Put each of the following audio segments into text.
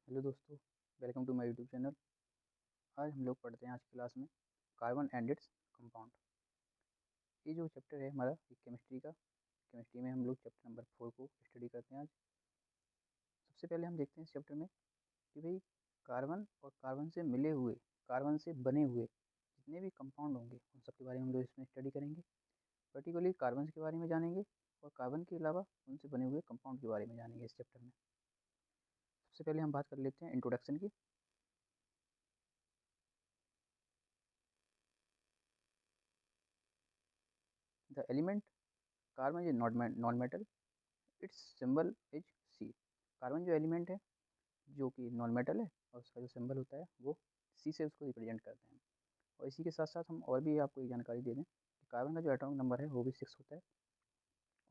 Hello दोस्तों, welcome to my YouTube channel. आज हम लोग पढ़ते हैं आज की क्लास में कार्बन एंड इट्स कंपाउंड। ये जो चैप्टर है हमारा ये केमिस्ट्री का। केमिस्ट्री में हम लोग चैप्टर नंबर 4 को स्टडी करते हैं आज। सबसे पहले हम देखते हैं इस चैप्टर में कि भाई कार्बन और कार्बन से मिले हुए, कार्बन से बने हुए जितने भी कंपाउंड होंगे उन सब के बारे में हम लोग इसमें स्टडी करेंगे। पर्टिकुलरली कार्बन के बारे में जानेंगे और कार्बन के अलावा उनसे बने हुए कंपाउंड के बारे में जानेंगे इस चैप्टर में। सबसे पहले हम बात कर लेते हैं इंट्रोडक्शन की। The element carbon is non metal, its symbol is C. Carbon जो एलिमेंट है जो कि नॉन मेटल है और उसका जो सिंबल होता है वो सी से उसको रिप्रेजेंट करते हैं। और इसी के साथ साथ हम और भी आपको एक जानकारी दे दें कि कार्बन का जो एटॉमिक नंबर है वो भी 6 होता है।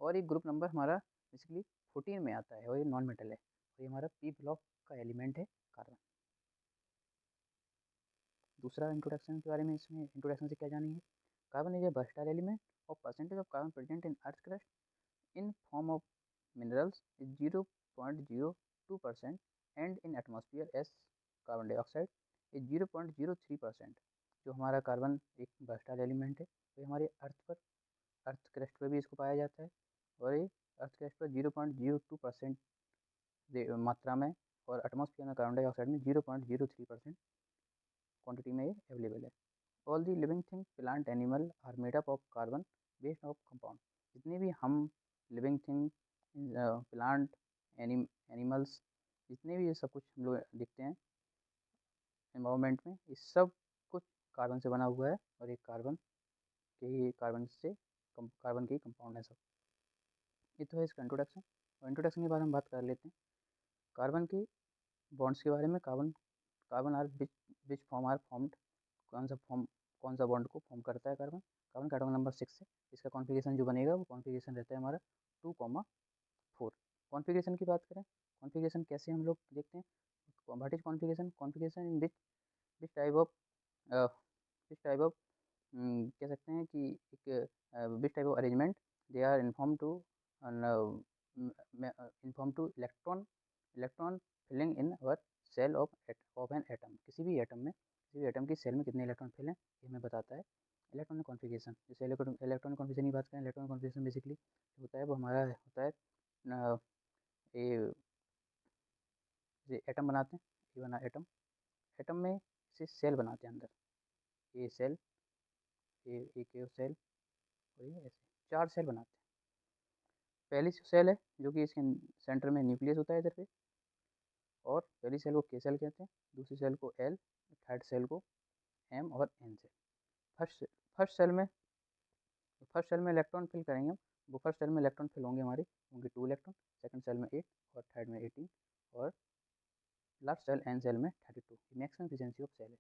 और एक ग्रुप नंबर हमारा बेसिकली 14 में आता है और ये नॉन मेटल है और ये हमारा पी ब्लॉक का एलिमेंट है कार्बन। दूसरा इंट्रोडक्शन के बारे में, इसमें इंट्रोडक्शन से क्या जानेंगे। Carbon is a versatile element और percentage of carbon present in earth crust in form of minerals is 0.02% and in atmosphere as carbon dioxide is 0.03%। जो हमारा कार्बन एक वर्सटाइल एलिमेंट है तो ये हमारे अर्थ पर, अर्थ क्रस्ट पर भी इसको पाया जाता है और ये अर्थ क्रस्ट पर 0.02% मात्रा में और एटमॉस्फेयर में कार्बन डाइऑक्साइड में 0.03% क्वांटिटी में ये अवेलेबल है। All the living thing plant animal are made up of carbon based of compound. जितने भी हम लिविंग थिंग, प्लांट, एनिमल्स, जितने भी ये सब कुछ हम लोग देखते हैं एनवायरनमेंट में, ये सब कुछ कार्बन से बना हुआ है और ये कार्बन के ही कंपाउंड है सब। ये तो है इसका इंट्रोडक्शन। और इंट्रोडक्शन के बाद हम बात कर लेते हैं कार्बन की बॉन्ड्स के बारे में। Carbon carbon are which form are formed, कौन सा बॉन्ड को फॉर्म करता है कार्बन। कार्बन का एटॉमिक नंबर 6 है। इसका कॉन्फ़िगरेशन जो बनेगा वो कॉन्फ़िगरेशन रहता है हमारा 2,4। कॉन्फ़िगरेशन की बात करें, कॉन्फ़िगरेशन कैसे हम लोग देखते हैं। What is configuration, configuration in which type of which type of कह सकते हैं कि एक which type of arrangement they are inform to electron filling in our shell of an atom. किसी भी एटम की सेल में कितने इलेक्ट्रॉन फिल हैं ये हमें बताता है इलेक्ट्रॉनिक कॉन्फ़िगरेशन। जैसे इलेक्ट्रॉनिक कॉन्फ़िगरेशन की बात करें, इलेक्ट्रॉनिक कॉन्फ़िगरेशन बेसिकली होता है वो हमारा होता है अ, ये जैसे एटम बनाते हैं, ये बना एटम, एटम में से सेल बनाते हैं अंदर। ये सेल, ये एक सेल और ये ऐसे 4 सेल बनाते हैं। पहली सेल है जो कि इसके सेंटर में न्यूक्लियस होता है इधर पे, और पहली सेल को के सेल कहते हैं, दूसरी सेल को एल, थर्ड सेल को एम और N shell. First first shell में फर्स्ट सेल में इलेक्ट्रॉन फिल करेंगे हम। वो फर्स्ट सेल में इलेक्ट्रॉन फिल होंगे हमारे, होंगे 2 इलेक्ट्रॉन, सेकंड सेल में 8 और थर्ड में 18 और लास्ट सेल एन सेल में 32। मैक्सिमम एफिशिएंसी ऑफ सेल है।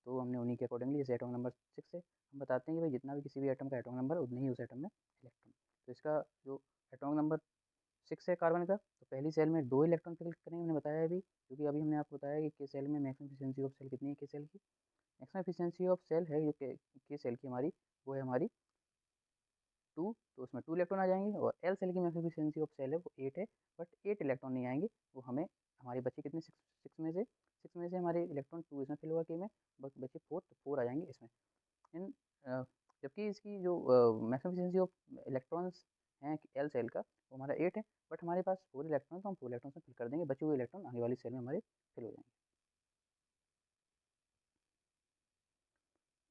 तो हमने उन्हीं के अकॉर्डिंगली, जैसे एटॉमिक नंबर 6 है, हम बताते हैं कि भाई जितना भी किसी भी एटम का एटॉमिक नंबर उतने ही उस एटम में इलेक्ट्रॉन। तो इसका जो एटॉमिक नंबर 6 है कार्बन का, तो पहली सेल में 2 इलेक्ट्रॉन फिल करेंगे, हमने बताया अभी, क्योंकि अभी हमने आपको बताया कि के सेल में मैक्सिमम एफिशिएंसी ऑफ सेल कितनी है। के सेल की मैक्सिमम एफिशिएंसी ऑफ सेल है जो के सेल की हमारी, वो है हमारी 2, तो उसमें 2 इलेक्ट्रॉन आ जाएंगे। और एल सेल की मैक्सिमम एफिशिएंसी ऑफ सेल है वो 8 है, बट 8 इलेक्ट्रॉन नहीं आएंगे। वो हमें हमारे बचे कितने, 6 में से हमारे इलेक्ट्रॉन 2 इसमें फिल हुआ के में बचे 4, तो 4 आ जाएंगे इसमें। इन जबकि इसकी जो मैक्सिमम एफिशिएंसी ऑफ इलेक्ट्रॉन्स हैं एल सेल का, वो हमारा 8 है, बट हमारे पास 4 इलेक्ट्रॉन, तो हम 4 इलेक्ट्रॉन से फिल कर देंगे, बचे हुए इलेक्ट्रॉन आगे वाली सेल में हमारे फिल हो जाएंगे।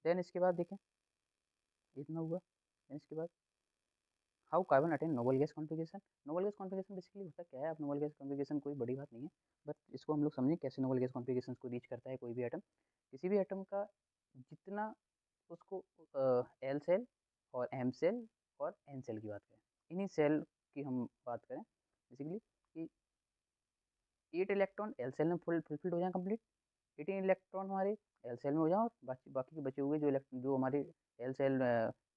देन इसके बाद देखें, इतना हुआ। देन इसके बाद how carbon attain noble gas configuration. Noble gas configuration basically होता क्या है। आप नोबल गैस कॉन्फ़िगरेशन कोई बड़ी बात नहीं है, बट इसको हम लोग समझें कैसे नोबल गैस कॉन्फ़िगरेशन को रीच करता है कोई भी एटम। किसी भी एटम का जितना उसको एल सेल और एम सेल और एन सेल की बात करें, इन्हीं सेल की हम बात करें बेसिकली, कि 8 इलेक्ट्रॉन एल सेल में फुलफिल्ड हो जाए कंप्लीट, 18 इलेक्ट्रॉन हमारे एल सेल में हो जाए, और बाकी बाकी के बचे हुए जो जो हमारे एल सेल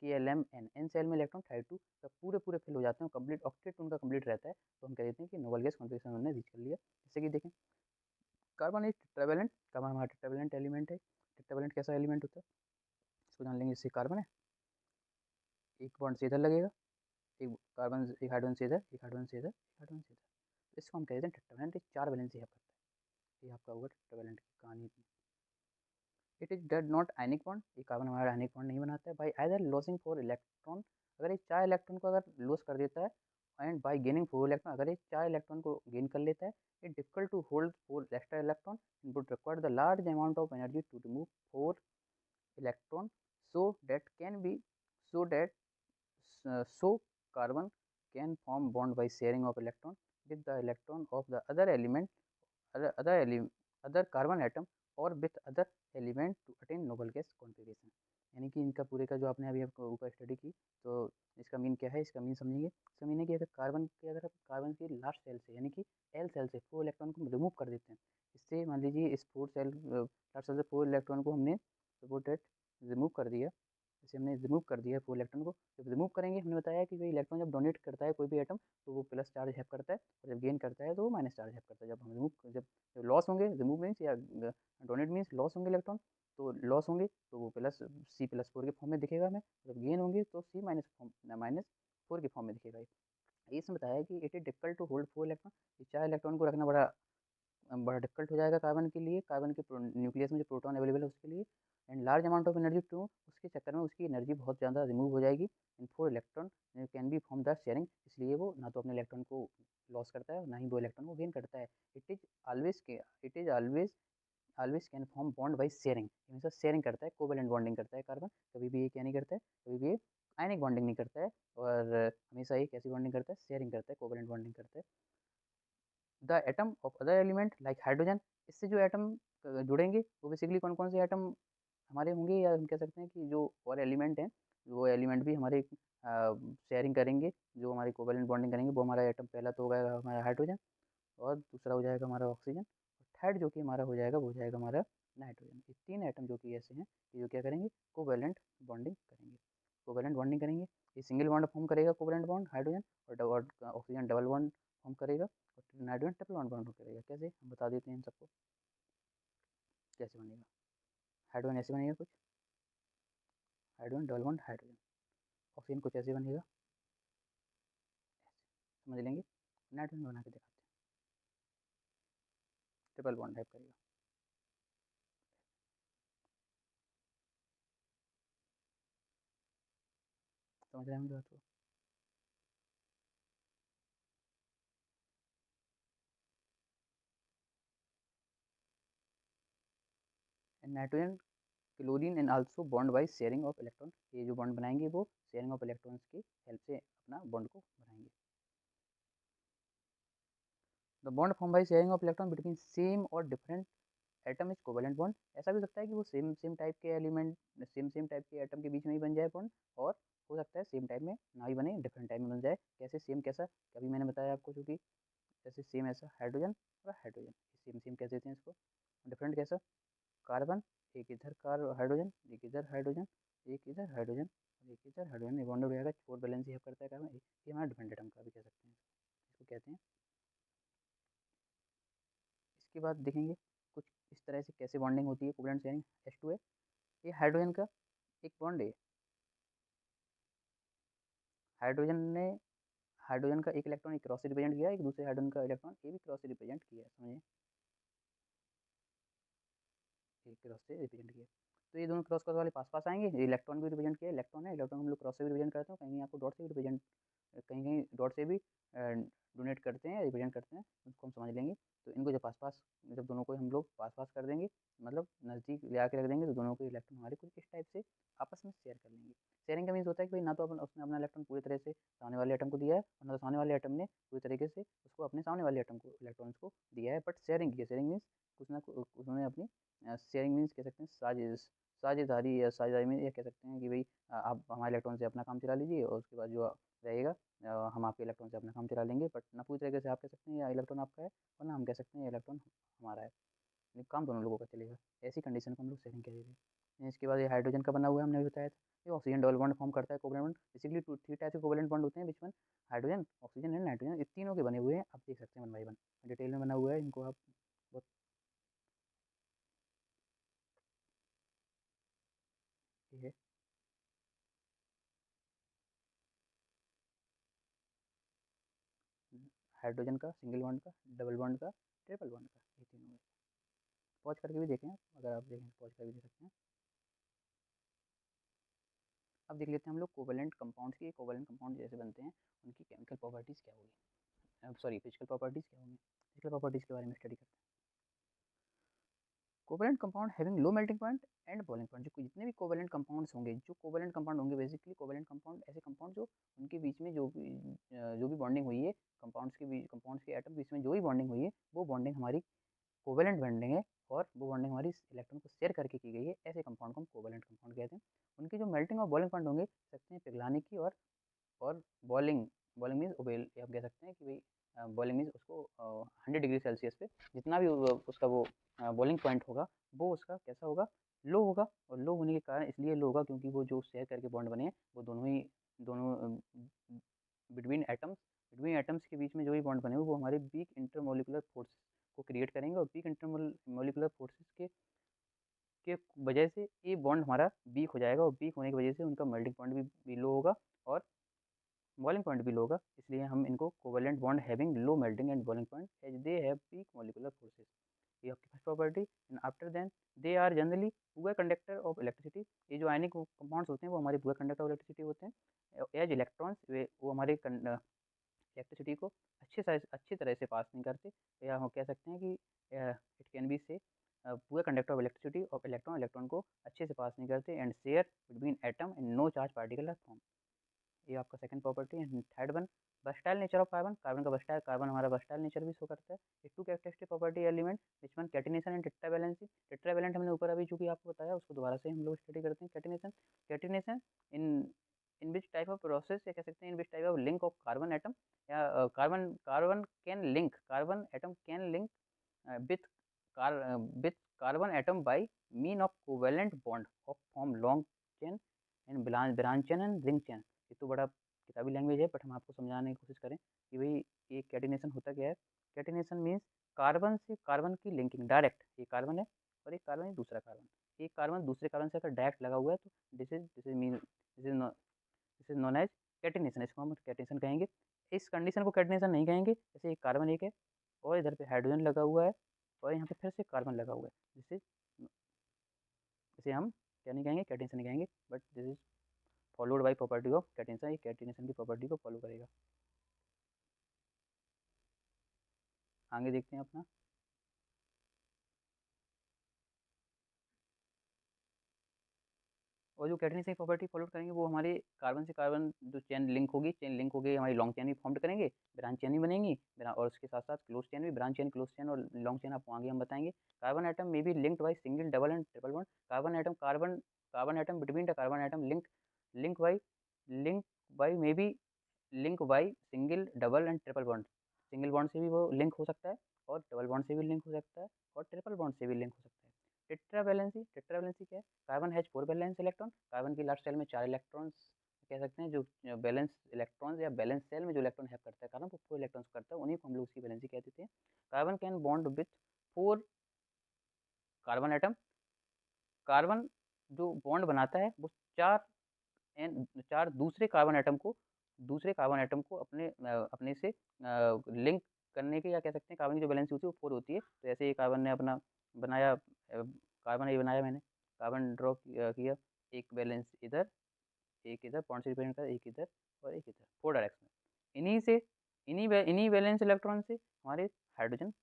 की L M N N shell में इलेक्ट्रॉन 32 का पूरे पूरे फिल हो जाते हैं, कंप्लीट ऑक्टेट उनका कंप्लीट रहता है, तो हम कह देते हैं कि नोबल गैस कॉन्फ़िगरेशन उन्होंने रीच कर लिया। जैसे कि देखें, कार्बन इज टेट्रावेलेंट। कार्बन हमारा टेट्रावेलेंट एलिमेंट है। टेट्रावेलेंट कैसा एलिमेंट होता है इसको जान लेंगे। जैसे कार्बन है, एक बॉन्ड से इधर लगेगा, एक कार्बन, एक हाइड्रोजन से इधर, एक हाइड्रोजन से इधर, एक हाइड्रोजन से इधर, तो इसको हम कह देते हैं टेट्रावेलेंट। 4 वैलेंसी है करता है। ये आपका होगा ट्रिपल एंड की कहानी। It is does not ionic bond, ये कार्बन हमारा आयनिक बॉन्ड नहीं बनाता है। बाई आइदर लॉसिंग 4 इलेक्ट्रॉन, अगर ये 4 इलेक्ट्रॉन को अगर लॉस कर देता है, एंड बाई गेनिंग 4 इलेक्ट्रॉन, अगर ये 4 इलेक्ट्रॉन को गेन कर लेता है, it difficult to hold 4 extra electron, it would require the large amount of energy to remove 4 electron so that can be so that so carbon can form bond by sharing of electron with the electron of the other element, other carbon atom और with other element to attain noble gas configuration। यानी कि इनका पूरे का जो आपने अभी आपको ऊपर स्टडी की, तो इसका मीन क्या है, इसका मीन समझेंगे। इसका मीन है कि अगर कार्बन की लास्ट सेल से, यानी कि एल सेल से 4 इलेक्ट्रॉन को रिमूव कर देते हैं, इससे मान लीजिए इस 4 सेल लास्ट सेल से 4 इलेक्ट्रॉन को हमने सपोर्टेड रिमूव कर दिया, जैसे हमने रिमूव कर दिया है 4 इलेक्ट्रॉन को। जब रिमूव करेंगे, हमने बताया कि भाई इलेक्ट्रॉन जब डोनेट करता है कोई भी एटम, तो वो प्लस चार्ज हैव करता है, और जब गेन करता है तो वो माइनस चार्ज हैव करता है। जब हम जब लॉस होंगे, रिमूव मीन्स या डोनेट मीन्स लॉस होंगे इलेक्ट्रॉन, तो लॉस होंगे तो वो प्लस C+4 के फॉर्म में दिखेगा हमें, जब गेन होंगे तो C-4 के फॉर्म में दिखेगा। ये इसमें बताया कि it is difficult to hold 4 electron, 4 electron को रखना बड़ा डिफिकल्ट हो जाएगा कार्बन के लिए, कार्बन के न्यूक्लियस में जो प्रोटॉन अवेलेबल है उसके लिए, and large amount of energy to, उसके चक्कर में उसकी एनर्जी बहुत ज़्यादा रिमूव हो जाएगी। इन 4 electron can be from the sharing, इसलिए वो ना तो अपने इलेक्ट्रॉन को लॉस करता है, ना ही वो इलेक्ट्रॉन को गेन करता है। It is always can form bond by sharing, हमेशा शेयरिंग करता है, कोवेलेंट बॉन्डिंग करता है कार्बन, कभी भी ये क्या नहीं करता है, कभी भी आयनिक बॉन्डिंग नहीं करता है, और हमेशा ये कैसी बॉन्डिंग करता है, शेयरिंग करता है, कोवेलेंट बॉन्डिंग करता है। The atom of other element like hydrogen, इससे जो एटम जुड़ेंगे वो बेसिकली कौन कौन से एटम हमारे होंगे, या हम कह सकते हैं कि जो और एलिमेंट हैं, वो एलिमेंट भी हमारे शेयरिंग करेंगे, जो हमारी कोवेलेंट बॉन्डिंग करेंगे। वो हमारा एटम पहला तो होगा हमारा हाइड्रोजन, और दूसरा हो जाएगा हमारा ऑक्सीजन, और थर्ड जो कि हमारा हो जाएगा वो हो जाएगा हमारा नाइट्रोजन। ये 3 एटम जो कि ऐसे हैं कि जो क्या करेंगे, कोवेलेंट बॉन्डिंग करेंगे, कोवेलेंट बॉन्डिंग करेंगे। ये सिंगल बॉन्ड फॉर्म करेगा कोवेलेंट बॉन्ड हाइड्रोजन, और ऑक्सीजन डबल बॉन्ड फॉर्म करेगा, और नाइट्रोजन ट्रिपल बॉन्ड फॉर्म करेगा। कैसे, हम बता देते हैं इन सबको कैसे बनेगा। हाइड्रोजन ऐसे बनेगा कुछ, hydrogen double bond hydrogen, oxygen कुछ ऐसे बनेगा, समझ लेंगे। नाइट्रोजन बना के दिखाते हैं, ट्रिपल बॉन्ड टाइप करेगा। समझ रहे हैं मेरी बात को। And nitrogen chlorine and also bond by sharing of electron, ये जो बॉन्ड बनाएंगे वो शेयरिंग ऑफ इलेक्ट्रॉन्स की हेल्प से अपना बॉन्ड को बनाएंगे। The bond form by sharing of electron between same और different atom is covalent bond. ऐसा भी हो सकता है कि वो सेम सेम टाइप के एलिमेंट, सेम टाइप के एटम के बीच में ही बन जाए बॉन्ड, और हो सकता है सेम टाइप में ना ही बने, डिफरेंट टाइप में बन जाए। कैसे सेम, कैसा, अभी मैंने बताया आपको, जो कि जैसे सेम ऐसा हाइड्रोजन और हाइड्रोजन सेम सेम कह देते हैं इसको। डिफरेंट कैसा, कार्बन, एक इधर हाइड्रोजन, एक इधर हाइड्रोजन, एक इधर हाइड्रोजन, और एक इधर हाइड्रोजन, ये बॉन्ड हो जाएगा, 4 वैलेंसी हेल्प करता है कार्बन। ये हमारा डिफरेंट एटम का भी कह सकते हैं, इसको कहते हैं। इसके बाद देखेंगे कुछ इस तरह से कैसे बॉन्डिंग होती है कोवेलेंट शेयरिंग। H2 है, ये हाइड्रोजन का एक बॉन्ड है, हाइड्रोजन ने हाइड्रोजन का एक इलेक्ट्रॉन एक क्रॉस से रिप्रेजेंट किया, एक दूसरे हाइड्रोजन का इलेक्ट्रॉन ये भी क्रॉस से रिप्रेजेंट किया है, समझिए, एक क्रॉस से रिप्रेजेंट किया। तो ये दोनों क्रॉस क्रॉस वाले पास पास आएंगे, ये इलेक्ट्रॉन भी रिप्रेजेंट किया, इलेक्ट्रॉन है, इलेक्ट्रॉन हम लोग क्रॉस से भी रिप्रेजेंट करते हैं, कहीं आपको डॉट से भी रिप्रेजेंट, कहीं कहीं डॉट से भी डोनेट करते हैं, रिप्रेजेंट करते हैं, उसको हम समझ लेंगे। तो इनको जब पास पास, जब दोनों को हम लोग पास पास कर देंगे, मतलब नज़दीक ले आके रख देंगे, तो दोनों के इलेक्ट्रॉन हमारे कुछ इस टाइप से आपस में शेयर कर लेंगे। शेयरिंग का मीन्स होता है कि भाई ना तो उसने अपना इलेक्ट्रॉन पूरी तरह से सामने वाले एटम को दिया है, और ना तो सामने वाले एटम ने पूरी तरीके से उसको अपने सामने वाले एटम को इलेक्ट्रॉन्स को दिया है, बट शेयरिंग की। शेयरिंग मीन्स कुछ ना कुछ उन्होंने अपनी, शेयरिंग मीन्स कह सकते हैं साझेदारी, या साझेदारी में ये कह सकते हैं कि भाई आप हमारे इलेक्ट्रॉन से अपना काम चला लीजिए, और उसके बाद जो रहेगा हम आपके इलेक्ट्रॉन से अपना काम चला लेंगे, बट ना पूरी तरीके से आप कह सकते हैं ये इलेक्ट्रॉन आपका है, और ना हम कह सकते हैं ये इलेक्ट्रॉन हमारा है, लेकिन काम दोनों लोगों का चलेगा। ऐसी कंडीशन को हम लोग शेयरिंग कह देते हैं। इसके बाद ये हाइड्रोजन का बना हुआ है, हमने भी बताया था, ये ऑक्सीजन डबल बॉन्ड फॉर्म करता है, कोवेलेंट बॉन्ड। बेसिकली 3 टाइप के कोवेलेंट बॉन्ड होते हैं, बीच में हाइड्रोजन, ऑक्सीजन एंड नाइट्रोजन, ये तीनों के बने हुए हैं, आप देख सकते हैं 1 बाई 1 डिटेल में बना हुआ है, इनको आप बहुत, ये है हाइड्रोजन का, सिंगल बॉन्ड का, डबल बॉन्ड का, ट्रिपल बॉन्ड का, ये तीनों है। पॉज करके भी देखें, अगर आप देखें पॉज करके देख सकते हैं। अब देख लेते हैं हम लोग कोवेलेंट कंपाउंड्स की। कोवेलेंट कंपाउंड जैसे बनते हैं उनकी केमिकल प्रॉपर्टीज़ क्या होगी, सॉरी फिजिकल प्रॉपर्टीज़ क्या होंगी। फिजिकल प्रॉपर्टीज़ के बारे में स्टडी करते हैं। Covalent compound having low melting point and boiling point, जो जितने भी कोवेलेंट कंपाउंड्स होंगे, जो कोवेलेंट कंपाउंड होंगे बेसिकली कोवेलेंट कंपाउंड ऐसे कंपाउंड जो उनके बीच में जो भी बॉन्डिंग हुई है कंपाउंड्स के एटम के बीच में जो भी बॉन्डिंग हुई है वो बॉन्डिंग हमारी कोवेलेंट बॉन्डिंग है और वो बॉन्डिंग हमारी इलेक्ट्रॉन को शेयर करके की गई है। ऐसे कंपाउंड को हम कोवेलेंट कंपाउंड कहते हैं। उनकी जो मेल्टिंग और बॉइलिंग पॉइंट होंगे सकते हैं पिघलाने की और बॉइलिंग। बॉइलिंग मीन्स उबेल, या आप कह सकते हैं कि भाई बॉइलिंग मीन्स उसको 100 डिग्री सेल्सियस पे जितना भी उसका वो बॉइलिंग पॉइंट होगा वो उसका कैसा होगा, लो होगा। और लो होने के कारण इसलिए लो होगा क्योंकि वो जो शेयर करके बॉन्ड बने हैं वो दोनों बिटवीन एटम्स के बीच में जो भी बॉन्ड बने हुए वो हमारे वीक इंटरमोलिकुलर फोर्स को क्रिएट करेंगे। और वीक इंटरमोलिकुलर फोर्सेस के वजह से ये बॉन्ड हमारा वीक हो जाएगा और वीक होने की वजह से उनका मेल्टिंग पॉइंट भी लो होगा और बॉइलिंग पॉइंट भी लो होगा। इसलिए हम इनको covalent bond having low melting and boiling point as they have weak molecular forces. ये आपकी first property. And after then they are generally poor conductor of electricity. ये जो आयनिक कंपाउंड्स होते हैं वो हमारे पुअर कंडक्टर ऑफ इलेक्ट्रिसिटी होते हैं। एज इलेक्ट्रॉन्स वो हमारे इलेक्ट्रिसिटी को अच्छी तरह से पास नहीं करते, या हम कह सकते हैं कि it can be say poor conductor of electricity of electron को अच्छे से पास नहीं करते and share between atom and no charge particle are form. ये आपका सेकंड प्रॉपर्टी है। Third one versatile nature of carbon. Carbon हमारा वर्सटाइल नेचर भी शो करता है। ये two characteristic property element which one catenation and tetravalency. Tetravalent हमने ऊपर अभी चूंकि आपको बताया उसको दोबारा से हम लोग स्टडी करते हैं। Catenation in in which type of process, या कह सकते हैं in which type of link of carbon atom, या carbon atom can link with with carbon atom by mean of covalent bond of form long chain and branch chain and ring chain। ये तो बड़ा किताबी language है but हम आपको समझाने की कोशिश करें कि भाई ये कैटिनेशन होता क्या है। कैटिनेशन मीन्स कार्बन से कार्बन की लिंकिंग डायरेक्ट। ये कार्बन है और एक कार्बन है दूसरा कार्बन। एक कार्बन दूसरे कार्बन से अगर डायरेक्ट लगा हुआ है तो this is known as catenation. इसको हम कैटिनेशन कहेंगे। इस कंडीशन को कैटिनेशन नहीं कहेंगे। जैसे एक कार्बन एक है और इधर पे हाइड्रोजन लगा हुआ है और यहाँ पे फिर से कार्बन लगा हुआ है, जिससे इसे हम क्या नहीं कहेंगे, कैटिनेशन नहीं कहेंगे, but this is followed by property of catenation. ये कैटिनेशन की प्रॉपर्टी को फॉलो करेगा। आगे देखते हैं अपना। और जो कैटेनिस की प्रॉपर्टी फॉलो करेंगे वो हमारे कार्बन से कार्बन जो चेन लिंक होगी हमारी लॉन्ग चेन भी फॉर्म करेंगे, ब्रांच चेन भी बनेंगी, और उसके साथ साथ क्लोज चेन भी, ब्रांच चेन, क्लोज चेन और लॉन्ग चेन आपको आगे हम बताएंगे। कार्बन एटम में भी linked by single double and triple bond. Carbon atom between the carbon atom link by link by may be link by single double and triple bond. Single bond से भी वो link हो सकता है और double bond से भी link हो सकता है और ट्रिपल बॉन्ड से भी लिंक हो सकता है। टेट्रावैलेंसी क्या है? Carbon has 4 valence electron. Carbon की लास्ट सेल में 4 इलेक्ट्रॉन्स कह सकते हैं, जो बैलेंस इलेक्ट्रॉन्स या बैलेंस सेल में जो इलेक्ट्रॉन हैव करता है कार्बन वो 4 इलेक्ट्रॉन्स करता है, उन्हीं को हम लोग उसकी वैलेंसी कह देते हैं। Carbon can bond with 4 carbon atom. Carbon जो बॉन्ड बनाता है वो 4 दूसरे कार्बन एटम को अपने से लिंक करने के, या कह सकते हैं कार्बन की जो वैलेंसी होती है वो 4 होती है। तो ऐसे ही कार्बन ने अपना बनाया, कार्बन ये बनाया मैंने, कार्बन ड्रॉ किया, एक बैलेंस इधर, एक इधर पॉइंट से रिप्रेजेंट कर, एक इधर और एक इधर, 4 डायरेक्शन में। इन्हीं वैलेंस इलेक्ट्रॉन से हमारे हाइड्रोजन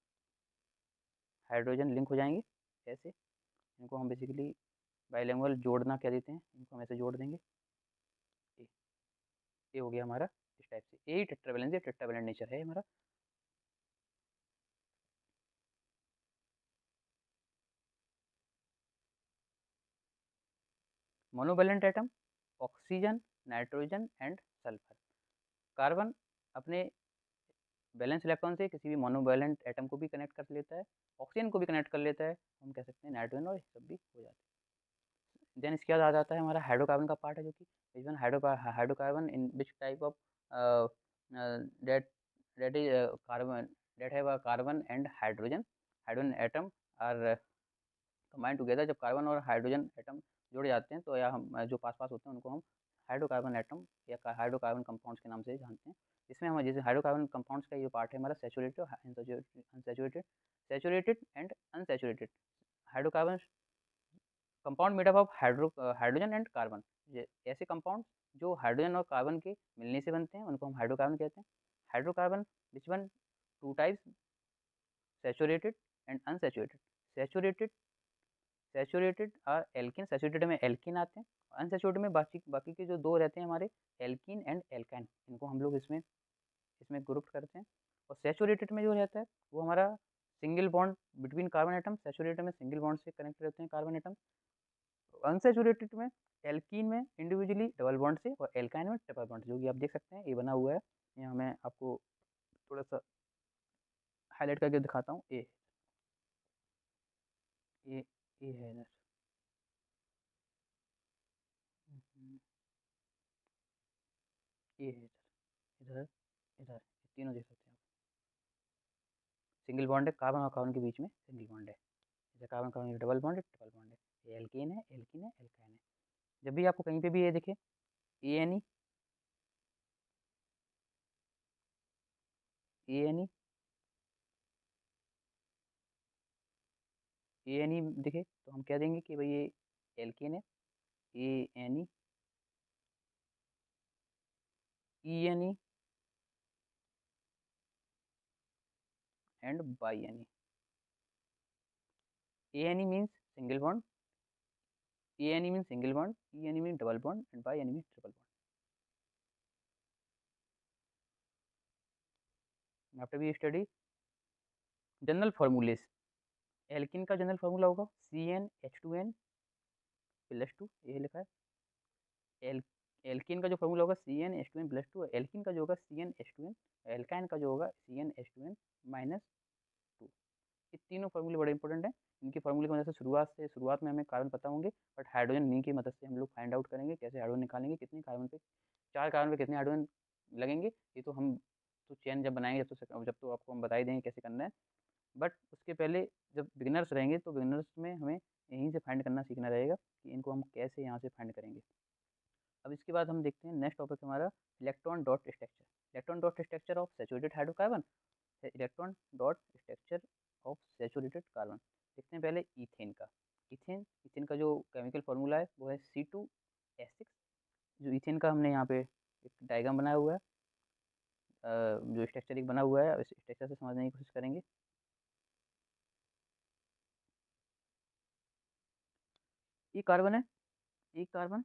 हाइड्रोजन लिंक हो जाएंगे। ऐसे इनको हम बेसिकली बाइलिंगुअल जोड़ना कह देते हैं, इनको हम ऐसे जोड़ देंगे। ये हो गया हमारा इस टाइप से। यही टेट्रावैलेंट नेचर है हमारा। Monovalent atom, oxygen, nitrogen and sulphur. Carbon अपने वैलेंस इलेक्ट्रॉन से किसी भी मोनोवैलेंट एटम को भी कनेक्ट कर लेता है, ऑक्सीजन को भी कनेक्ट कर लेता है, हम कह सकते हैं नाइट्रोजन, और ये सब भी हो जाता है। देन इसके बाद आ जाता है हमारा हाइड्रोकार्बन का पार्ट है, जो कि even hydrocarbon in which type of that that is carbon that have a carbon and hydrogen atom are combine together. जब कार्बन और हाइड्रोजन एटम जुड़ जाते हैं तो या हम जो पास पास होते हैं उनको हम हाइड्रोकार्बन एटम या हाइड्रोकार्बन कंपाउंड्स के नाम से जानते हैं। इसमें हम जैसे हाइड्रोकार्बन कंपाउंड्स का ये पार्ट है हमारा saturated and unsaturated. Hydrocarbon compound made up of hydrogen and carbon. ऐसे कंपाउंड जो हाइड्रोजन और कार्बन के मिलने से बनते हैं उनको हम हाइड्रोकार्बन कहते हैं। Hydrocarbon which one two types, saturated and unsaturated. Saturated saturated और एल्किन, सैचुरेटेड में एल्किन आते हैं, अनसैचुरेटेड में बाकी बाकी के जो दो रहते हैं हमारे एल्किन एंड एल्काइन, इनको हम लोग इसमें इसमें ग्रुप करते हैं। और सैचुरेटेड में जो रहता है वो हमारा single bond between carbon atom, saturated में सिंगल बॉन्ड से कनेक्ट रहते हैं कार्बन एटम। अनसैचुरेटेड में एल्कीन में इंडिविजुअली डबल बॉन्ड से और एल्काइन में ट्रिपल बॉन्ड, जो कि आप देख सकते हैं ये बना हुआ है। यहाँ मैं आपको थोड़ा सा हाईलाइट करके दिखाता हूँ। ये ये है इधर। ये है इधर इधर इधर, तीनों देख सकते हैं आप। सिंगल बॉन्ड है, कार्बन और कार्बन के बीच में सिंगल बॉन्ड है। जैसे कार्बन कार्बन के डबल बॉन्ड है, ट्रिपल बॉन्ड है। ये एल्केन है, एल्कीन है, एल्काइन है। जब भी आपको कहीं पे भी ये दिखे ए एन ई ए एन ई दिखे तो हम कह देंगे कि भाई ये एल्केन है। A N E N E and Y N E. A N E means single bond, A N E means single bond, E N E means double bond and Y N E means triple bond. After we study general formulas, alkene का general formula होगा CnH2n plus two, ये लिखा है। L alkene का जो formula होगा CnH2n plus two, alkene का जो होगा CnH2n, एल्काइन का जो होगा CnH2n माइनस टू। ये तीनों फार्मूले बड़े इंपॉर्टेंट हैं। इनके फार्मूले की वजह से शुरुआत में हमें कार्बन पता होंगे, बट हाइड्रोजन नहीं की मदद से हम लोग फाइंड आउट करेंगे कैसे हाइड्रोजन निकालेंगे, कितने कार्बन पे, 4 कार्बन पे कितने हाइड्रोजन लगेंगे। ये तो हम तो चेन जब बनाएंगे जब तो आपको हम बताई देंगे कैसे करना है। बट उसके पहले जब बिगिनर्स रहेंगे तो बिगिनर्स में हमें यहीं से फाइंड करना सीखना रहेगा कि इनको हम कैसे यहाँ से फाइंड करेंगे। अब इसके बाद हम देखते हैं नेक्स्ट टॉपिक हमारा electron dot structure. Electron dot structure of saturated hydrocarbon, electron dot structure of saturated carbon. देखते हैं पहले इथेन का। इथेन इथेन का जो केमिकल फार्मूला है वो है C2H6। जो इथेन का हमने यहाँ पे एक डायग्राम बनाया हुआ है, जो स्ट्रक्चर एक बना हुआ है, इस स्ट्रक्चर से समझने की कोशिश करेंगे। ये कार्बन है, एक कार्बन,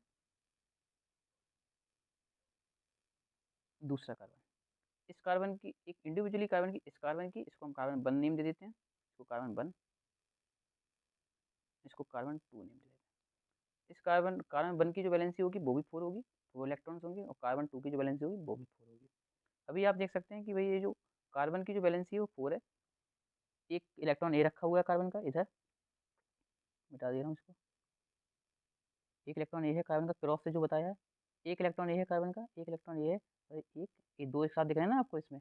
दूसरा कार्बन। इस कार्बन की एक इंडिविजुअली कार्बन की, इस कार्बन की, इसको हम कार्बन 1 नेम दे देते हैं, इसको कार्बन 1, इसको कार्बन 2 नेम दे देते हैं। इस कार्बन कार्बन 1 की जो वैलेंसी होगी वो भी 4 होगी, 4 इलेक्ट्रॉन्स होंगे, और कार्बन 2 की जो वैलेंसी होगी वो भी 4 होगी। अभी आप देख सकते हैं कि भाई ये जो कार्बन की जो वैलेंसी है वो 4 है। एक इलेक्ट्रॉन ए रखा हुआ है कार्बन का इधर, मिटा दे रहा हूँ इसको। एक इलेक्ट्रॉन ए है कार्बन का, क्रॉस से जो बताया है। एक इलेक्ट्रॉन ए है कार्बन का, एक इलेक्ट्रॉन ए है, और एक, ये दो एक साथ दिख रहे हैं ना आपको इसमें।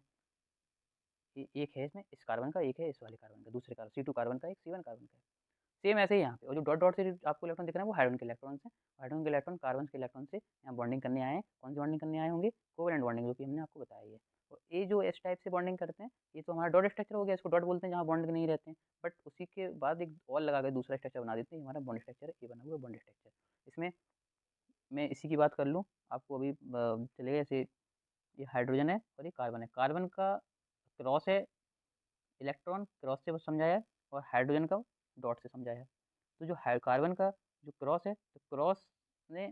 एक है इसमें इस कार्बन का, एक है इस वाले कार्बन का, दूसरे कार्बन C2 कार्बन का, एक C1 कार्बन का है। सेम ऐसे ही यहाँ पे, और जो डॉट डॉट से आपको इलेक्ट्रॉन दिख रहे हैं वो हाइड्रोजन के इलेक्ट्रॉन हैं। हाइड्रोजन के इलेक्ट्रॉन कार्बन के इलेक्ट्रॉन से यहाँ बॉन्डिंग करने आए हैं। कौन सी बॉन्डिंग करने आए होंगे? कोवेलेंट बॉन्डिंग, जो कि हमने आपको बताई है। और ये जो इस टाइप से बॉन्डिंग करते हैं, ये तो हमारा डॉट स्ट्रक्चर हो गया, इसको डॉट बोलते हैं जहाँ बॉन्ड नहीं रहते हैं। बट उसी के बाद एक और लगा के दूसरा स्ट्रक्चर बना देते हैं, हमारा बॉन्ड स्ट्रक्चर है, ये बना हुआ बॉन्ड स्ट्रक्चर। इसमें मैं इसी की बात कर लूँ आपको अभी चलेगा। जैसे ये हाइड्रोजन है और ये कार्बन है, कार्बन का क्रॉस है, इलेक्ट्रॉन क्रॉस से समझाया है, और हाइड्रोजन का डॉट से समझाया है। तो जो कार्बन का जो क्रॉस है, तो क्रॉस ने,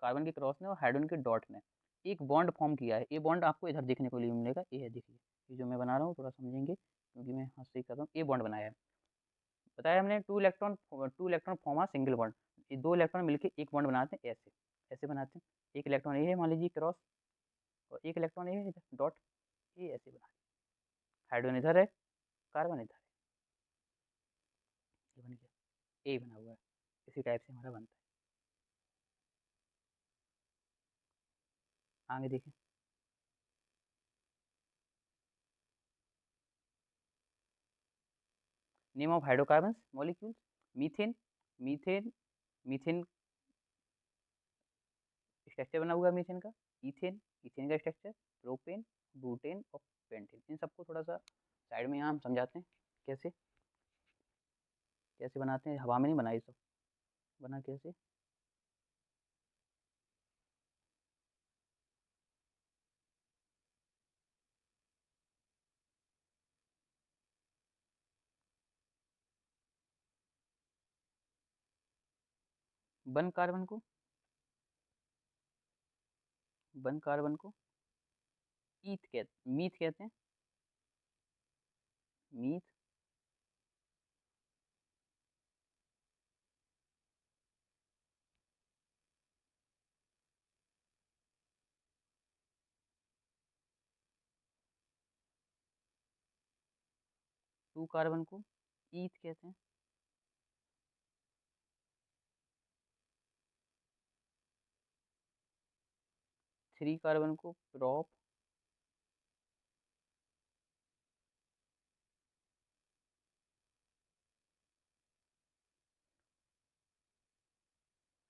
कार्बन के क्रॉस ने और हाइड्रोजन के डॉट ने एक बॉन्ड फॉर्म किया है। ये बॉन्ड आपको इधर देखने को लिए मिलेगा, ये है, देखिए ये जो मैं बना रहा हूँ थोड़ा समझेंगे क्योंकि मैं हाथ से ही कर रहा हूँ। ये बॉन्ड बनाया है, बताया हमने, टू इलेक्ट्रॉन फॉर्म आ सिंगल बॉन्ड। ये दो इलेक्ट्रॉन मिलकर एक बॉन्ड बनाते हैं, ऐसे ऐसे बनाते हैं। एक इलेक्ट्रॉन ये है मान लीजिए क्रॉस, और एक इलेक्ट्रॉन ये है डॉट, ये ऐसे बना, हाइड्रोजन इधर है, कार्बन इधर है, ये बन गया, ए बना हुआ है। इसी टाइप से हमारा बनता है। आगे देखिए, name of hydrocarbons molecules, methane, methane methane structure बना हुआ है मीथेन का। इथेन, इथेन का स्ट्रक्चर, प्रोपेन, ब्यूटेन और पेंटेन। इन सबको थोड़ा सा साइड में यहाँ हम समझाते हैं कैसे कैसे बनाते हैं, हवा में नहीं बनाई सब, बना कैसे? वन कार्बन को, वन कार्बन को मीथ कहते हैं, मीथ। 2 कार्बन को ईथ कहते हैं। 3 कार्बन को prop.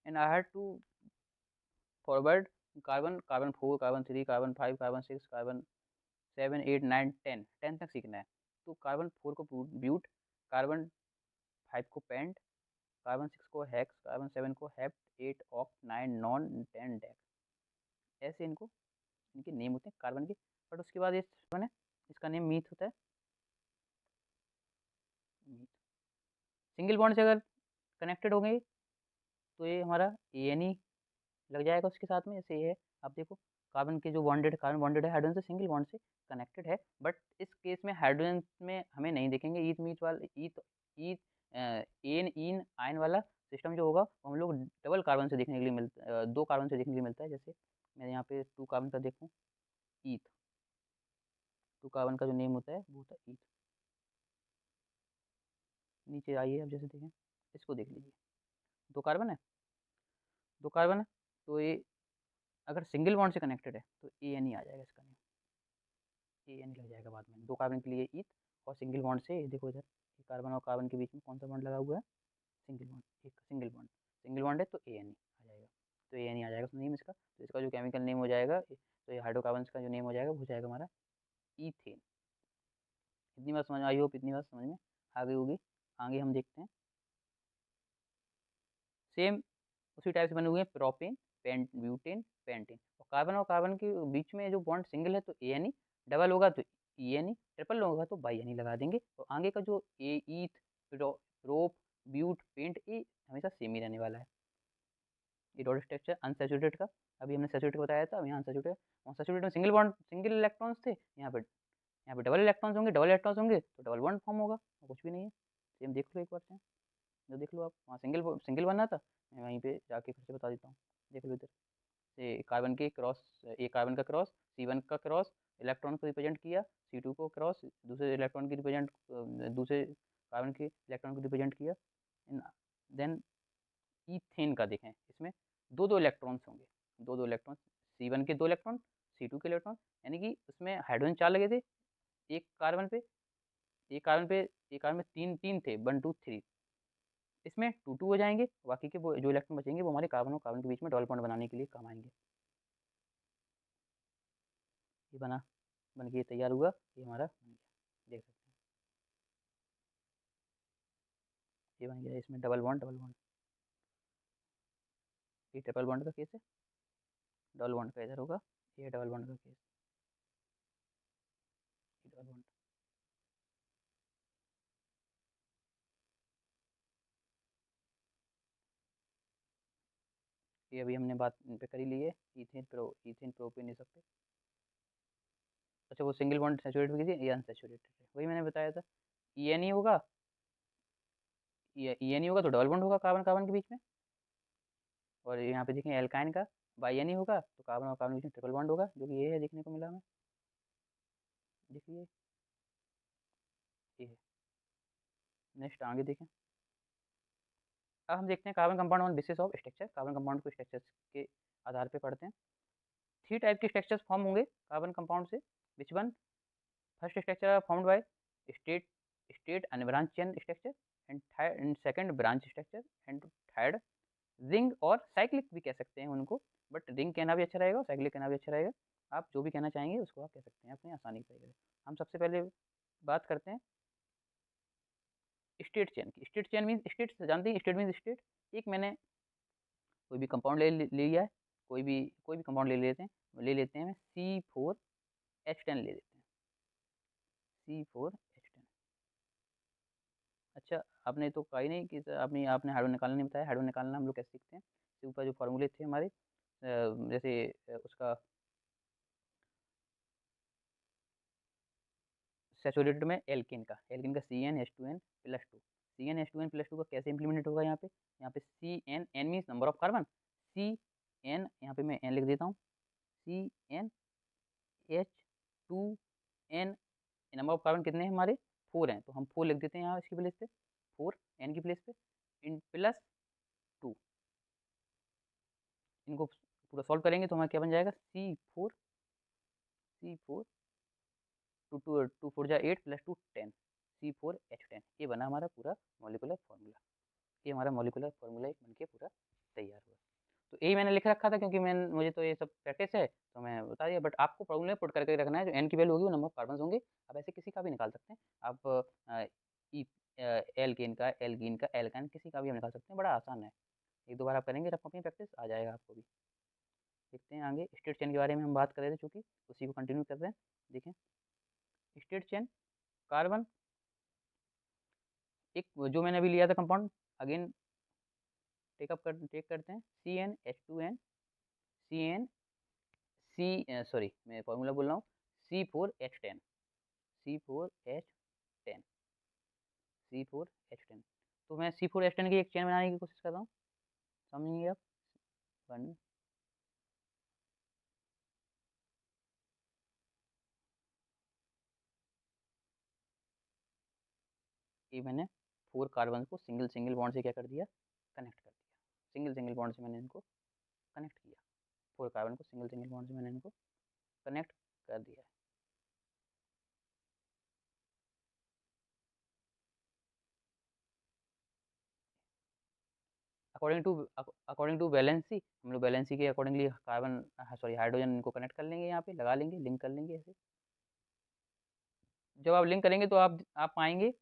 And I had to forward carbon, carbon 4, carbon 3, carbon 5, carbon 6, carbon 7, 8, 9, 10, 10 तक सीखना है। तो कार्बन 4 को ब्यूट, कार्बन 5 को पेंट, कार्बन 6 को हेक्स, कार्बन 7 को हेप्ट, 8 ऑक्ट, 9 नॉन, 10 डेक। ऐसे इनको, इनके नेम होते हैं कार्बन के। बट उसके बाद ये कार्बन है, इसका नेम मीथ होता है। मीथ सिंगल बॉन्ड से अगर कनेक्टेड हो गए तो ये हमारा एन लग जाएगा उसके साथ में। जैसे ये है, आप देखो कार्बन के जो बॉन्डेड, कार्बन बॉन्डेड है हाइड्रोजन से, सिंगल बॉन्ड से कनेक्टेड है। बट इस केस में हाइड्रोजन में हमें नहीं देखेंगे ईथ मीथ वाला, ईथ ईथ एन इन आयन वाला सिस्टम जो होगा वो हम लोग डबल कार्बन से देखने के लिए मिलता है, 2 कार्बन से देखने के लिए मिलता है। जैसे मैं यहाँ पे 2 कार्बन का देखूँ, ईथ, 2 कार्बन का जो नेम होता है वो होता है ईथ। नीचे आइए, अब जैसे देखें, इसको देख लीजिए, 2 कार्बन है, 2 कार्बन है। तो ये अगर सिंगल बॉन्ड से कनेक्टेड है तो ए एन ही आ जाएगा इसका नेम, ए एन लग जाएगा बाद में। 2 कार्बन के लिए ईथ, और सिंगल बॉन्ड से देखो इधर, कार्बन और कार्बन के बीच में कौन सा बॉन्ड लगा हुआ है, सिंगल बॉन्ड, एक सिंगल बॉन्ड, सिंगल बॉन्ड है तो ए एन ई आ जाएगा। तो ए एन ई आ जाएगा नेम इसका। तो इसका जो केमिकल नेम हो जाएगा, तो ये हाइड्रोकार्बन का जो नेम हो जाएगा वो हो जाएगा हमारा ईथेन। इतनी बात समझ में आई होप, इतनी बात समझ में आ गई होगी। आगे हम देखते हैं, सेम उसी टाइप से बने हुए हैं प्रोपेन, ब्यूटेन, पेंटेन। और कार्बन के बीच में जो बॉन्ड सिंगल है तो ए एन ई, डबल होगा तो ई एन ई, ट्रिपल होगा तो बाई एन ई लगा देंगे। और आगे का जो ए ईथ, प्रोप, ब्यूट, पेंट, ये हमेशा सेम ही रहने वाला है। ये डॉट स्ट्रक्चर अनसैचुरेटेड का, अभी हमने सैचुरेटेड बताया था, अब यहाँ अनसैचुरेटेड। और सैचुरेटेड में सिंगल बॉन्ड, सिंगल इलेक्ट्रॉन्स थे, यहाँ पे डबल इलेक्ट्रॉन्स होंगे, डबल इलेक्ट्रॉन्स होंगे तो डबल बॉन्ड फॉर्म होगा, और कुछ भी नहीं है। सेम देख लो एक बार से, जो देख लो आप, वहाँ सिंगल सिंगल बना था, मैं वहीं पे जाके फिर से बता देता हूँ। देख लो इधर, ये कार्बन के क्रॉस, ये कार्बन का क्रॉस, C1 का क्रॉस इलेक्ट्रॉन को रिप्रेजेंट किया, C2 को क्रॉस दूसरे इलेक्ट्रॉन की रिप्रेजेंट, दूसरे कार्बन के इलेक्ट्रॉन को रिप्रेजेंट किया। देन ईथेन का देखें, इसमें दो दो इलेक्ट्रॉन्स होंगे, दो दो इलेक्ट्रॉन, C1 के 2 इलेक्ट्रॉन, C2 के इलेक्ट्रॉन, यानी कि उसमें हाइड्रोजन 4 लगे थे एक कार्बन पे, एक कार्बन पे, एक कार्बन में तीन तीन थे, 1 2 3। इसमें 2 2 हो जाएंगे, बाकी के वो जो इलेक्ट्रॉन बचेंगे वो हमारे कार्बन और कार्बन के बीच में डबल बॉन्ड बनाने के लिए काम आएंगे। ये बन के तैयार हुआ, ये हमारा बन गया, देख सकते हैं ये बन गया। इसमें डबल बॉन्ड, डबल बॉन्ड, ये ट्रिपल बॉन्ड का केस है, डबल बॉन्ड का इधर होगा, ये डबल बॉन्ड का केस, ये डबल बॉन्ड। ये अभी हमने बात इन पे करी ली है, इथेन प्रोपेन ये सब पे। अच्छा, वो सिंगल बॉन्ड सैचुरेटेड की थी, ये अनसैचुरेटेड है, वही मैंने बताया था। ई एन ई होगा, ई एन ई होगा तो डबल बॉन्ड होगा कार्बन कार्बन के बीच में। और यहाँ पे देखें एल्काइन का बाई एन ई होगा तो कार्बन और कार्बन के बीच में ट्रिपल बॉन्ड होगा, जो कि ये है, देखने को मिला हमें, देखिए ये है। नेक्स्ट आगे देखें, अब हम देखते हैं carbon compound on basis of structure. Carbon compound को स्ट्रक्चर्स के आधार पे पढ़ते हैं। 3 टाइप के स्ट्रक्चर्स फॉर्म होंगे कार्बन कंपाउंड से। Which one? First structure are formed by straight straight unbranch chain structure, and second branch structure, and third ring और साइक्लिक भी कह सकते हैं उनको, बट रिंग कहना भी अच्छा रहेगा और साइक्लिक कहना भी अच्छा रहेगा। आप जो भी कहना चाहेंगे उसको आप कह सकते हैं अपनी आसानी के तरीके से। हम सबसे पहले बात करते हैं स्टेट चेन की, स्टेट चेन मीन्स स्टेट जानते हैं, स्टेट मीन्स स्टेट। एक मैंने कोई भी कंपाउंड ले लिया है, कोई भी कंपाउंड ले लेते हैं C4H10 ले लेते हैं, C4H10। अच्छा, आपने तो कहा ही नहीं कि आपने आपने हाइड्रोजन निकालना नहीं बताया। हाइड्रोजन निकालना हम लोग कैसे सीखते हैं, इसके ऊपर जो फॉर्मूले थे हमारे जैसे उसका सैचुरेटेड में एल्केन का CnH2n+2, CnH2n+2 का कैसे इंप्लीमेंट होगा यहाँ पे CnN means number of carbon, CN यहाँ पे मैं N लिख देता हूँ, CnH2n, नंबर ऑफ कार्बन कितने हैं हमारे, 4 हैं, तो हम 4 लिख देते हैं यहाँ इसकी प्लेस पे, 4 N की प्लेस पे, इन +2। इनको पूरा सॉल्व करेंगे तो हमारा क्या बन जाएगा, C4 टू 4 जा 8 +2 10, C4H10। ये बना हमारा पूरा मॉलिक्यूलर फार्मूला। ये हमारा मॉलिक्यूलर फार्मूला एक बनके पूरा तैयार हुआ। तो यही मैंने लिख रखा था क्योंकि मुझे तो ये सब प्रैक्टिस है तो मैं बता दिया, बट आपको प्रॉब्लम में पुट करके रखना है, जो एन की वैल्यू होगी वो नंबर ऑफ कार्बन होंगे। आप ऐसे किसी का भी निकाल सकते हैं, आप एल्कीन का एल्काइन किसी का भी हम निकाल सकते हैं, बड़ा आसान है। एक दो बार आप करेंगे अपनी प्रैक्टिस आ जाएगा आपको भी। देखते हैं आगे, स्टेट चेन के बारे में हम बात कर रहे थे, चूँकि उसी को कंटिन्यू कर रहे हैं। देखें स्टेट चेन, कार्बन एक जो मैंने अभी लिया था कंपाउंड, अगेन टेक करते हैं, CnH2n, CN सॉरी मैं फॉर्मूला बोल रहा हूँ, C4H10, C4H10, C4H10। तो मैं C4H10 की एक चेन बनाने की कोशिश कर रहा हूँ, समझेंगे आप। 1 ये मैंने 4 कार्बन को सिंगल सिंगल बॉन्ड से क्या कर दिया, कनेक्ट कर दिया, सिंगल सिंगल बॉन्ड से मैंने इनको कनेक्ट किया, 4 कार्बन को सिंगल सिंगल बॉन्ड से मैंने इनको कनेक्ट कर दिया है। अकॉर्डिंग टू वैलेंसी, हम लोग वैलेंसी के अकॉर्डिंगली कार्बन सॉरी हाइड्रोजन इनको कनेक्ट कर लेंगे, यहाँ पे लगा लेंगे, लिंक कर लेंगे ऐसे। जब आप लिंक करेंगे तो आप पाएंगे,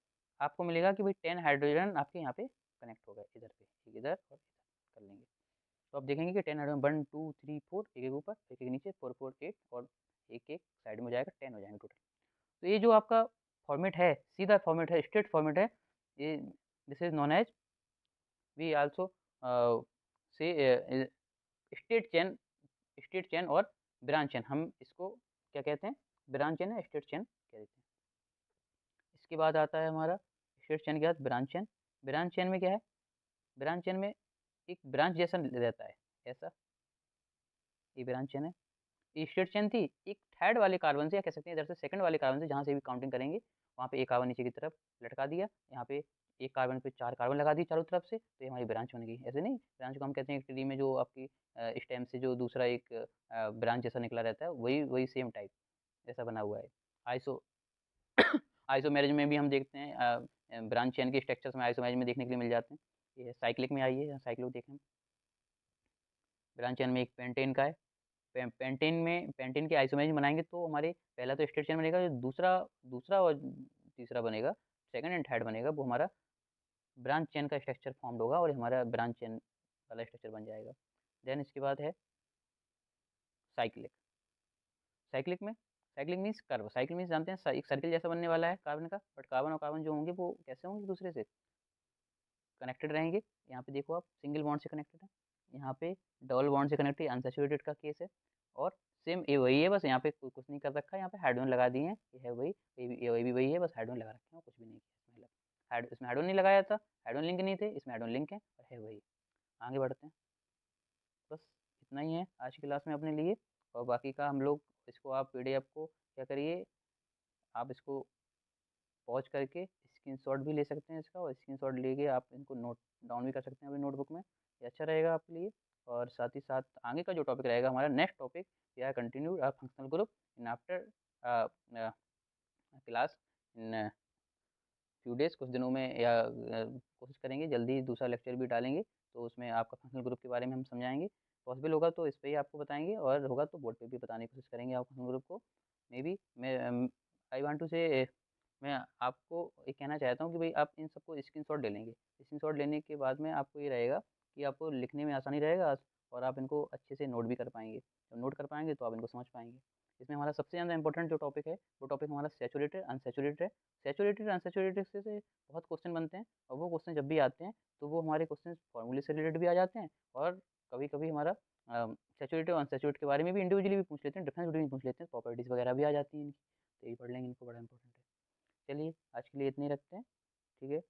आपको मिलेगा कि भाई 10 हाइड्रोजन आपके यहाँ पे कनेक्ट हो गए, इधर पे एक इधर और इधर कर लेंगे, तो आप देखेंगे कि 10 हाइड्रोजन 1 2 3 4 एक एक ऊपर एक एक नीचे 4 4 8 और एक एक साइड में हो जाएगा, 10 हो जाएंगे टोटल। तो ये जो आपका फॉर्मेट है, सीधा फॉर्मेट है, स्ट्रेट फॉर्मेट है, ये this is known as, we also say straight chain, straight chain और ब्रांच चेन, हम इसको क्या कहते हैं, ब्रांच चेन है, स्टेट चेन कह देते हैं। इसके बाद आता है हमारा स्टेट चेन के बाद ब्रांच चेन। ब्रांच चेन में क्या है, ब्रांच चेन में एक ब्रांच जैसा रहता है, ऐसा ये ब्रांच चेन है। ये स्टेट चेन थी, एक थर्ड वाले कार्बन से या कह सकते हैं इधर से सेकंड वाले कार्बन से, जहाँ से भी काउंटिंग करेंगे वहाँ पे एक कार्बन नीचे की तरफ लटका दिया, यहाँ पे एक कार्बन पे 4 कार्बन लगा दी चारों तरफ से, तो ये हमारी ब्रांच बन गई। ऐसे नहीं, ब्रांच को हम कहते हैं एक ट्री में जो आपकी स्टेम से जो दूसरा एक ब्रांच जैसा निकला रहता है, वही वही सेम टाइप ऐसा बना हुआ है। आइसो आइसोमेरिज्म में भी हम देखते हैं, ब्रांच चेन के स्ट्रक्चर्स में आइसोमेरिज्म में देखने के लिए मिल जाते हैं। ये साइक्लिक में आइए, साइक्लिक देखें, ब्रांच चेन में एक पेंटेन का है, पेंटेन के आइसोमेरिज्म बनाएंगे तो हमारे पहला तो स्टेट चेन बनेगा, जो दूसरा दूसरा और तीसरा बनेगा, सेकंड एंड थर्ड बनेगा, वो हमारा ब्रांच चेन का स्ट्रक्चर फॉर्म्ड होगा और हमारा ब्रांच चेन वाला स्ट्रक्चर बन जाएगा। देन इसके बाद है साइक्लिक। साइक्लिक में, cyclic means curve, cycle means जानते हैं एक सर्किल जैसा बनने वाला है कार्बन का, बट कार्बन और कार्बन जो होंगे वो कैसे होंगे, एक दूसरे से कनेक्टेड रहेंगे। यहाँ पे देखो आप सिंगल बॉन्ड से कनेक्टेड है, यहाँ पे डबल बॉन्ड से कनेक्टेड, अनसैचुरेटेड का केस है, और सेम ये वही है, बस यहाँ पे कुछ नहीं कर रखा है, यहाँ पे हाइड्रोजन लगा दिए हैं, ये है वही, ये भी वही है, बस हाइड्रोजन लगा रखे हैं, कुछ भी नहीं किया इसमें, इसमें हाइड्रोजन नहीं लगाया था, हाइड्रोजन लिंक नहीं थे, इसमें हाइड्रोजन लिंक है और है वही। आगे बढ़ते हैं, बस इतना ही है आज की क्लास में अपने लिए, और बाकी का हम लोग इसको आप पीडीएफ को क्या करिए, आप इसको पॉज करके स्क्रीनशॉट भी ले सकते हैं इसका, और स्क्रीनशॉट लेके आप इनको नोट डाउन भी कर सकते हैं अपनी नोटबुक में, ये अच्छा रहेगा आपके लिए। और साथ ही साथ आगे का जो टॉपिक रहेगा हमारा नेक्स्ट टॉपिक, या continue functional group in after class in few days, कुछ दिनों में, या कोशिश करेंगे जल्दी दूसरा लेक्चर भी डालेंगे, तो उसमें आपका फंक्शनल ग्रुप के बारे में हम समझाएंगे, पॉसिबल होगा तो इस पर ही आपको बताएंगे, और होगा तो बोर्ड पे भी बताने की कोशिश करेंगे आप फंक्शनल ग्रुप को। मे बी मैं आई वांट टू से मैं आपको ये कहना चाहता हूँ कि भाई आप इन सबको स्क्रीनशॉट ले लेंगे। स्क्रीनशॉट लेने के बाद में आपको ये रहेगा कि आपको लिखने में आसानी रहेगा और आप इनको अच्छे से नोट भी कर पाएँगे। जब नोट कर पाएँगे तो आप इनको समझ पाएँगे। इसमें हमारा सबसे ज़्यादा इम्पोर्टेंट जो टॉपिक है, वो टॉपिक हमारा सैचुरेटेड, अनसैचुरेटेड है। सैचुरेटेड, अनसैचुरेटेड से बहुत क्वेश्चन बनते हैं और वो क्वेश्चन जब भी आते हैं, तो वो हमारे क्वेश्चन फ़ॉर्मूले से रिलेटेड भी आ जाते हैं और कभी-कभी हमारा सैचुरेटेड और अनसैचुरेटेड के बारे में भी इंडिविजुअली भी पूछ लेते हैं, डिफरेंस बिटवीन पूछ लेते हैं, प्रॉपर्टीज़ वगैरह भी आ जाती हैं इनकी। तो यही पढ़ लेंगे, इनको बड़ा इम्पोर्टेंट है। चलिए आज के लिए इतना ही रखते हैं, ठीक है?